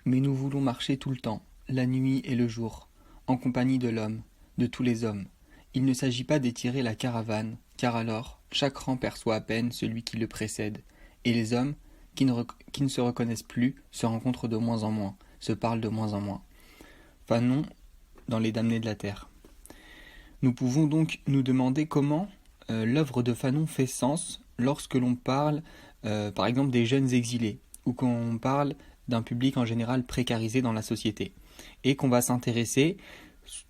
Mais nous voulons marcher tout le temps, la nuit et le jour, en compagnie de l'homme, de tous les hommes. Il ne s'agit pas d'étirer la caravane, car alors chaque rang perçoit à peine celui qui le précède, et les hommes, qui ne se reconnaissent plus, se rencontrent de moins en moins, se parlent de moins en moins. Fanon, dans Les damnés de la terre. Nous pouvons donc nous demander comment l'œuvre de Fanon fait sens lorsque l'on parle, par exemple, des jeunes exilés, ou qu'on parle d'un public en général précarisé dans la société, et qu'on va s'intéresser,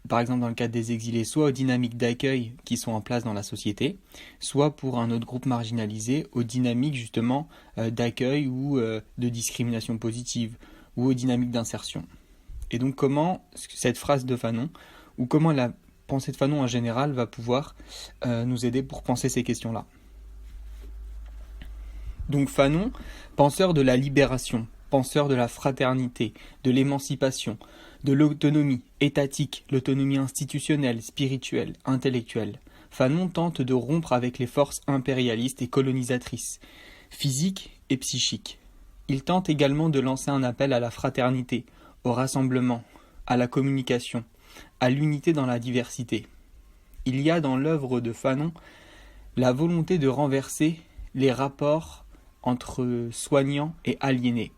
par exemple dans le cadre des exilés, soit aux dynamiques d'accueil qui sont en place dans la société, soit pour un autre groupe marginalisé, aux dynamiques justement d'accueil ou de discrimination positive, ou aux dynamiques d'insertion. Et donc comment cette phrase de Fanon, ou comment la pensée de Fanon en général va pouvoir nous aider pour penser ces questions-là. Donc Fanon, penseur de la libération, penseur de la fraternité, de l'émancipation, de l'autonomie étatique, l'autonomie institutionnelle, spirituelle, intellectuelle. Fanon tente de rompre avec les forces impérialistes et colonisatrices, physiques et psychiques. Il tente également de lancer un appel à la fraternité, au rassemblement, à la communication, à l'unité dans la diversité. Il y a dans l'œuvre de Fanon la volonté de renverser les rapports entre soignants et aliénés.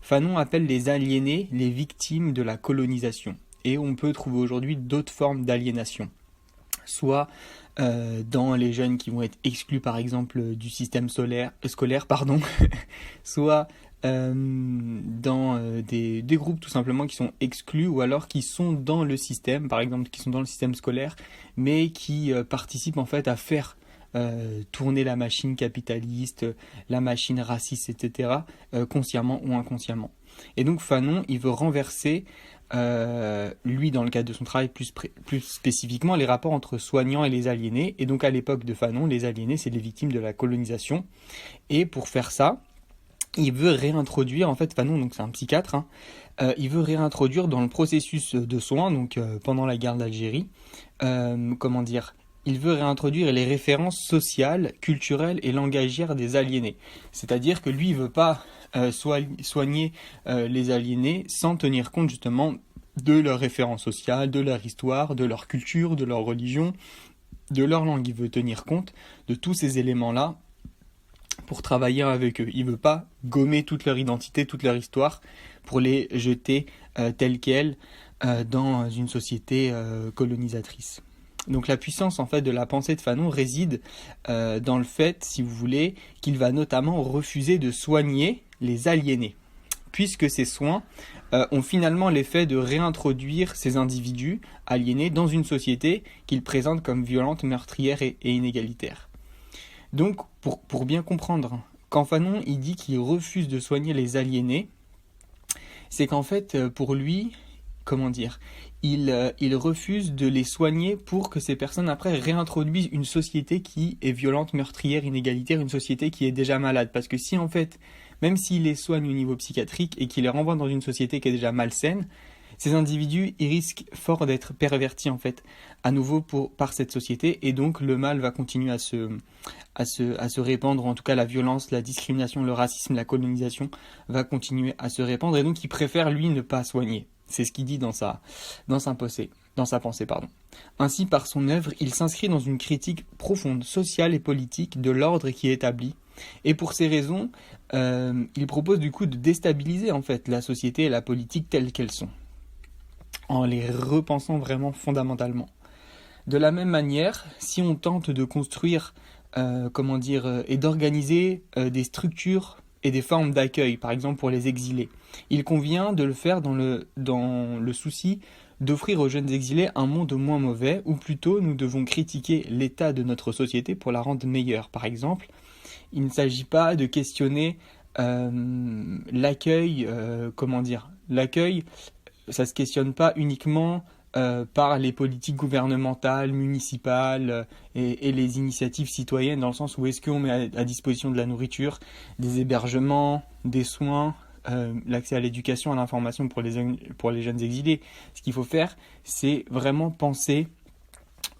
Fanon appelle les aliénés les victimes de la colonisation. Et on peut trouver aujourd'hui d'autres formes d'aliénation. Soit dans les jeunes qui vont être exclus par exemple du système scolaire, soit dans des groupes tout simplement qui sont exclus ou alors qui sont dans le système, par exemple qui sont dans le système scolaire, mais qui participent en fait à faire tourner la machine capitaliste, la machine raciste, etc., consciemment ou inconsciemment. Et donc Fanon, il veut renverser, lui dans le cadre de son travail plus spécifiquement, les rapports entre soignants et les aliénés. Et donc à l'époque de Fanon, les aliénés, c'est les victimes de la colonisation. Et pour faire ça, il veut réintroduire, en fait Fanon, donc c'est un psychiatre, il veut réintroduire dans le processus de soins, donc pendant la guerre d'Algérie, il veut réintroduire les références sociales, culturelles et langagières des aliénés. C'est-à-dire que lui, il ne veut pas soigner les aliénés sans tenir compte justement de leurs références sociales, de leur histoire, de leur culture, de leur religion, de leur langue. Il veut tenir compte de tous ces éléments-là pour travailler avec eux. Il ne veut pas gommer toute leur identité, toute leur histoire pour les jeter telles quelles dans une société colonisatrice. Donc la puissance en fait de la pensée de Fanon réside dans le fait, si vous voulez, qu'il va notamment refuser de soigner les aliénés, puisque ces soins ont finalement l'effet de réintroduire ces individus aliénés dans une société qu'il présente comme violente, meurtrière et inégalitaire. Donc pour bien comprendre, quand Fanon il dit qu'il refuse de soigner les aliénés, c'est qu'en fait pour lui, il refuse de les soigner pour que ces personnes après réintroduisent une société qui est violente, meurtrière, inégalitaire, une société qui est déjà malade. Parce que si en fait, même s'il les soigne au niveau psychiatrique et qu'il les renvoie dans une société qui est déjà malsaine, ces individus, ils risquent fort d'être pervertis en fait, à nouveau par cette société, et donc le mal va continuer à se répandre, en tout cas la violence, la discrimination, le racisme, la colonisation va continuer à se répandre, et donc il préfère lui ne pas soigner. C'est ce qu'il dit dans sa pensée. Ainsi, par son œuvre, il s'inscrit dans une critique profonde, sociale et politique de l'ordre qui est établi. Et pour ces raisons, il propose du coup de déstabiliser en fait la société et la politique telles qu'elles sont, en les repensant vraiment fondamentalement. De la même manière, si on tente de construire, et d'organiser des structures et des formes d'accueil, par exemple pour les exilés, il convient de le faire dans le souci d'offrir aux jeunes exilés un monde moins mauvais, ou plutôt nous devons critiquer l'état de notre société pour la rendre meilleure. Par exemple, il ne s'agit pas de questionner l'accueil, l'accueil, ça ne se questionne pas uniquement par les politiques gouvernementales, municipales et les initiatives citoyennes, dans le sens où est-ce qu'on met à disposition de la nourriture, des hébergements, des soins, l'accès à l'éducation, à l'information pour les jeunes exilés. Ce qu'il faut faire, c'est vraiment penser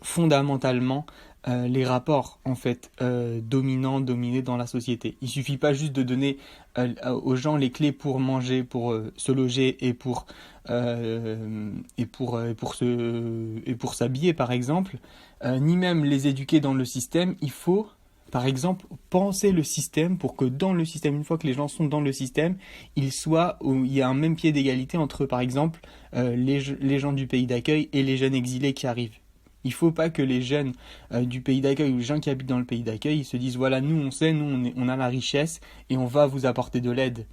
fondamentalement les rapports en fait dominants, dominés dans la société. Il suffit pas juste de donner aux gens les clés pour manger, pour se loger et pour s'habiller par exemple, ni même les éduquer dans le système. Il faut par exemple penser le système pour que dans le système, une fois que les gens sont dans le système, il y a un même pied d'égalité entre par exemple les gens du pays d'accueil et les jeunes exilés qui arrivent. Il ne faut pas que les jeunes du pays d'accueil ou les gens qui habitent dans le pays d'accueil ils se disent voilà, nous on sait, on a la richesse et on va vous apporter de l'aide.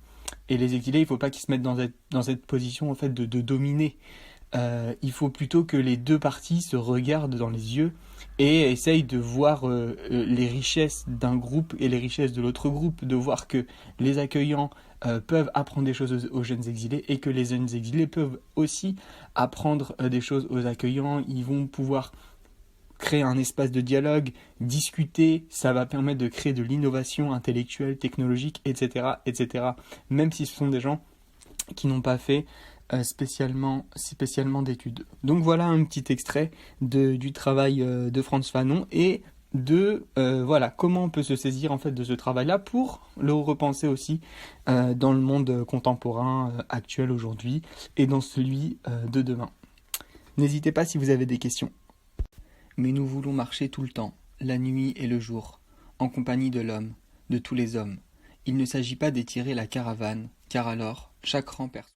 Et les exilés, il ne faut pas qu'ils se mettent dans cette position en fait de dominer. Il faut plutôt que les deux parties se regardent dans les yeux et essayent de voir les richesses d'un groupe et les richesses de l'autre groupe, de voir que les accueillants peuvent apprendre des choses aux jeunes exilés et que les jeunes exilés peuvent aussi apprendre des choses aux accueillants. Ils vont pouvoir créer un espace de dialogue, discuter, ça va permettre de créer de l'innovation intellectuelle, technologique, etc., etc. Même si ce sont des gens qui n'ont pas fait spécialement d'études. Donc voilà un petit extrait du travail de Frantz Fanon et de voilà comment on peut se saisir en fait de ce travail-là pour le repenser aussi dans le monde contemporain actuel aujourd'hui et dans celui de demain. N'hésitez pas si vous avez des questions. Mais nous voulons marcher tout le temps, la nuit et le jour, en compagnie de l'homme, de tous les hommes. Il ne s'agit pas d'étirer la caravane, car alors chaque rang perçoit.